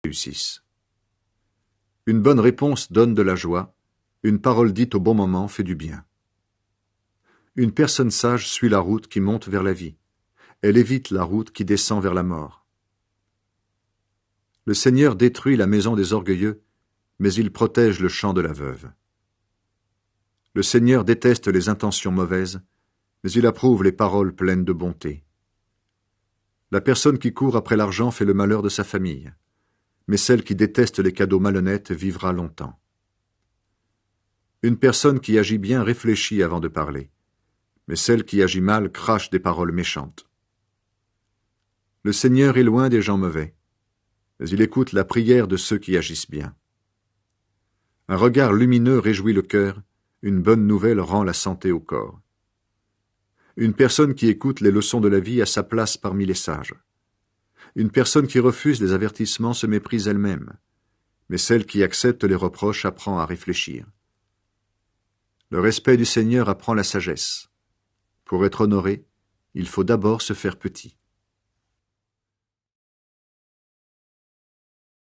réussissent. Une bonne réponse donne de la joie, une parole dite au bon moment fait du bien. Une personne sage suit la route qui monte vers la vie. Elle évite la route qui descend vers la mort. Le Seigneur détruit la maison des orgueilleux, mais il protège le champ de la veuve. Le Seigneur déteste les intentions mauvaises, mais il approuve les paroles pleines de bonté. La personne qui court après l'argent fait le malheur de sa famille, mais celle qui déteste les cadeaux malhonnêtes vivra longtemps. Une personne qui agit bien réfléchit avant de parler, mais celle qui agit mal crache des paroles méchantes. Le Seigneur est loin des gens mauvais, mais il écoute la prière de ceux qui agissent bien. Un regard lumineux réjouit le cœur, une bonne nouvelle rend la santé au corps. Une personne qui écoute les leçons de la vie a sa place parmi les sages. Une personne qui refuse les avertissements se méprise elle-même, mais celle qui accepte les reproches apprend à réfléchir. Le respect du Seigneur apprend la sagesse. Pour être honoré, il faut d'abord se faire petit.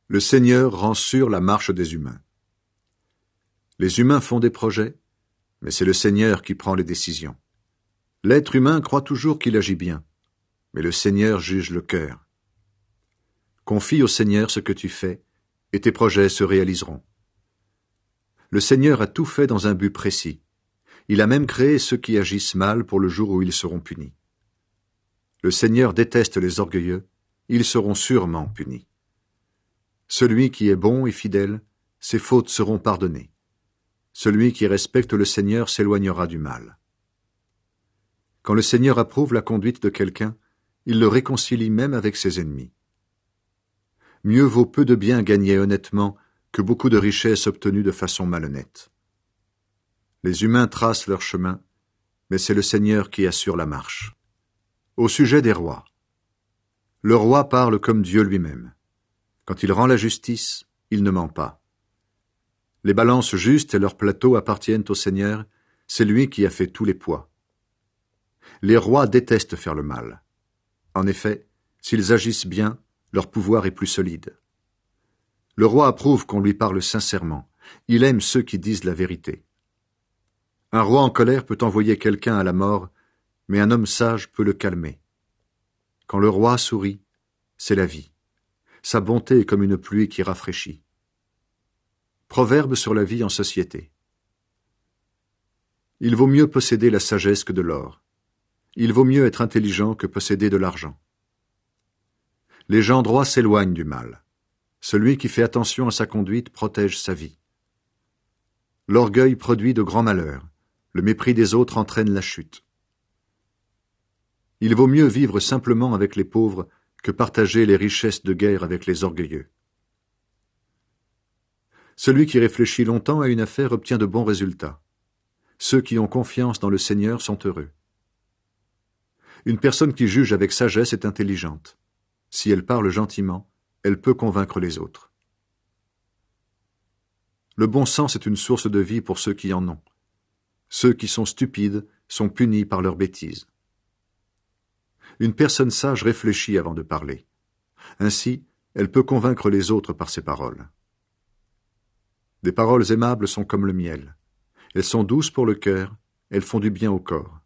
Le Seigneur rend sûre la marche des humains. Les humains font des projets, mais c'est le Seigneur qui prend les décisions. L'être humain croit toujours qu'il agit bien, mais le Seigneur juge le cœur. Confie au Seigneur ce que tu fais, et tes projets se réaliseront. Le Seigneur a tout fait dans un but précis. Il a même créé ceux qui agissent mal pour le jour où ils seront punis. Le Seigneur déteste les orgueilleux, ils seront sûrement punis. Celui qui est bon et fidèle, ses fautes seront pardonnées. Celui qui respecte le Seigneur s'éloignera du mal. Quand le Seigneur approuve la conduite de quelqu'un, il le réconcilie même avec ses ennemis. Mieux vaut peu de biens gagnés honnêtement que beaucoup de richesses obtenues de façon malhonnête. Les humains tracent leur chemin, mais c'est le Seigneur qui assure la marche. Au sujet des rois. Le roi parle comme Dieu lui-même. Quand il rend la justice, il ne ment pas. Les balances justes et leurs plateaux appartiennent au Seigneur, c'est lui qui a fait tous les poids. Les rois détestent faire le mal. En effet, s'ils agissent bien, leur pouvoir est plus solide. Le roi approuve qu'on lui parle sincèrement. Il aime ceux qui disent la vérité. Un roi en colère peut envoyer quelqu'un à la mort, mais un homme sage peut le calmer. Quand le roi sourit, c'est la vie. Sa bonté est comme une pluie qui rafraîchit. Proverbe sur la vie en société. Il vaut mieux posséder la sagesse que de l'or. Il vaut mieux être intelligent que posséder de l'argent. Les gens droits s'éloignent du mal. Celui qui fait attention à sa conduite protège sa vie. L'orgueil produit de grands malheurs. Le mépris des autres entraîne la chute. Il vaut mieux vivre simplement avec les pauvres que partager les richesses de guerre avec les orgueilleux. Celui qui réfléchit longtemps à une affaire obtient de bons résultats. Ceux qui ont confiance dans le Seigneur sont heureux. Une personne qui juge avec sagesse est intelligente. Si elle parle gentiment, elle peut convaincre les autres. Le bon sens est une source de vie pour ceux qui en ont. Ceux qui sont stupides sont punis par leurs bêtises. Une personne sage réfléchit avant de parler. Ainsi, elle peut convaincre les autres par ses paroles. Des paroles aimables sont comme le miel. Elles sont douces pour le cœur, elles font du bien au corps.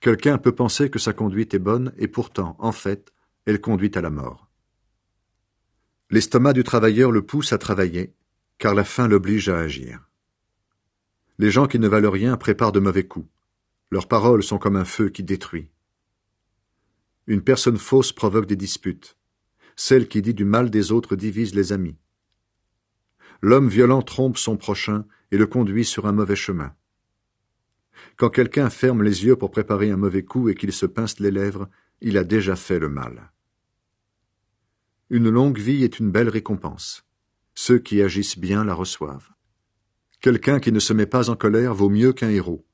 Quelqu'un peut penser que sa conduite est bonne et pourtant, en fait, elle conduit à la mort. L'estomac du travailleur le pousse à travailler, car la faim l'oblige à agir. Les gens qui ne valent rien préparent de mauvais coups. Leurs paroles sont comme un feu qui détruit. Une personne fausse provoque des disputes. Celle qui dit du mal des autres divise les amis. L'homme violent trompe son prochain et le conduit sur un mauvais chemin. Quand quelqu'un ferme les yeux pour préparer un mauvais coup et qu'il se pince les lèvres, il a déjà fait le mal. Une longue vie est une belle récompense. Ceux qui agissent bien la reçoivent. Quelqu'un qui ne se met pas en colère vaut mieux qu'un héros.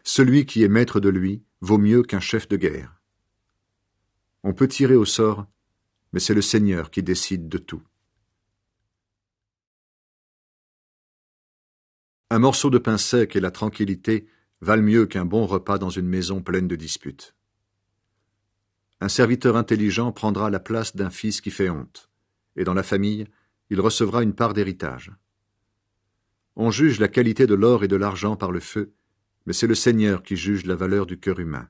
Celui qui est maître de lui vaut mieux qu'un chef de guerre. On peut tirer au sort, mais c'est le Seigneur qui décide de tout. Un morceau de pain sec et la tranquillité valent mieux qu'un bon repas dans une maison pleine de disputes. Un serviteur intelligent prendra la place d'un fils qui fait honte, et dans la famille, il recevra une part d'héritage. On juge la qualité de l'or et de l'argent par le feu, mais c'est le Seigneur qui juge la valeur du cœur humain.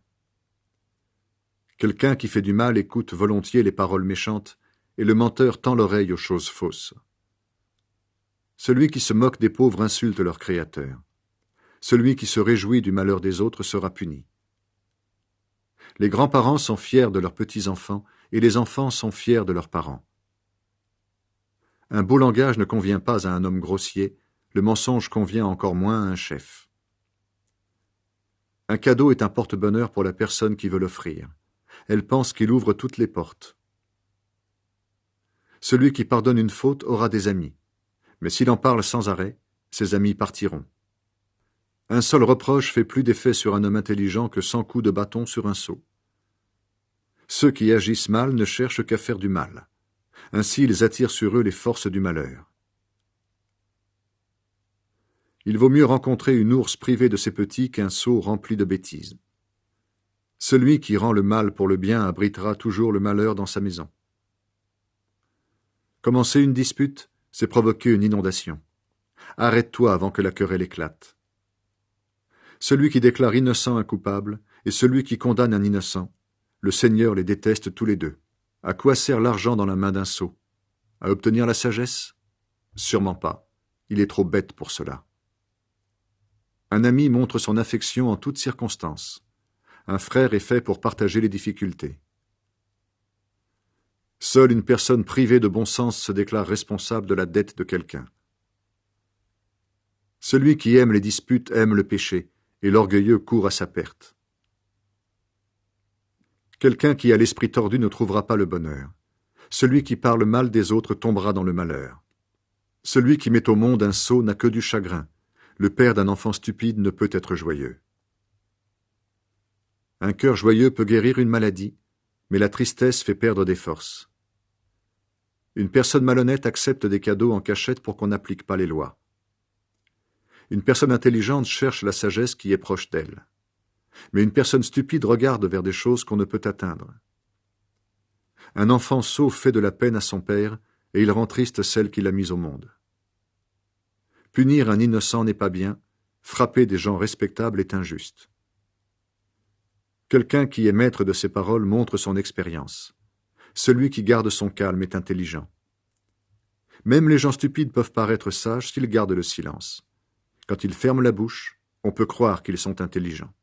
Quelqu'un qui fait du mal écoute volontiers les paroles méchantes, et le menteur tend l'oreille aux choses fausses. Celui qui se moque des pauvres insulte leur Créateur. Celui qui se réjouit du malheur des autres sera puni. Les grands-parents sont fiers de leurs petits-enfants, et les enfants sont fiers de leurs parents. Un beau langage ne convient pas à un homme grossier, le mensonge convient encore moins à un chef. Un cadeau est un porte-bonheur pour la personne qui veut l'offrir. Elle pense qu'il ouvre toutes les portes. Celui qui pardonne une faute aura des amis, mais s'il en parle sans arrêt, ses amis partiront. Un seul reproche fait plus d'effet sur un homme intelligent que 100 coups de bâton sur un seau. Ceux qui agissent mal ne cherchent qu'à faire du mal. Ainsi ils attirent sur eux les forces du malheur. Il vaut mieux rencontrer une ours privée de ses petits qu'un seau rempli de bêtises. Celui qui rend le mal pour le bien abritera toujours le malheur dans sa maison. Commencer une dispute, c'est provoquer une inondation. Arrête-toi avant que la querelle éclate. Celui qui déclare innocent un coupable et celui qui condamne un innocent, le Seigneur les déteste tous les deux. À quoi sert l'argent dans la main d'un sot? À obtenir la sagesse? Sûrement pas. Il est trop bête pour cela. Un ami montre son affection en toutes circonstances. Un frère est fait pour partager les difficultés. Seule une personne privée de bon sens se déclare responsable de la dette de quelqu'un. Celui qui aime les disputes aime le péché, et l'orgueilleux court à sa perte. Quelqu'un qui a l'esprit tordu ne trouvera pas le bonheur. Celui qui parle mal des autres tombera dans le malheur. Celui qui met au monde un sot n'a que du chagrin. Le père d'un enfant stupide ne peut être joyeux. Un cœur joyeux peut guérir une maladie, mais la tristesse fait perdre des forces. Une personne malhonnête accepte des cadeaux en cachette pour qu'on n'applique pas les lois. Une personne intelligente cherche la sagesse qui est proche d'elle. Mais une personne stupide regarde vers des choses qu'on ne peut atteindre. Un enfant sot fait de la peine à son père, et il rend triste celle qui l'a mis au monde. Punir un innocent n'est pas bien, frapper des gens respectables est injuste. Quelqu'un qui est maître de ses paroles montre son expérience. Celui qui garde son calme est intelligent. Même les gens stupides peuvent paraître sages s'ils gardent le silence. Quand ils ferment la bouche, on peut croire qu'ils sont intelligents.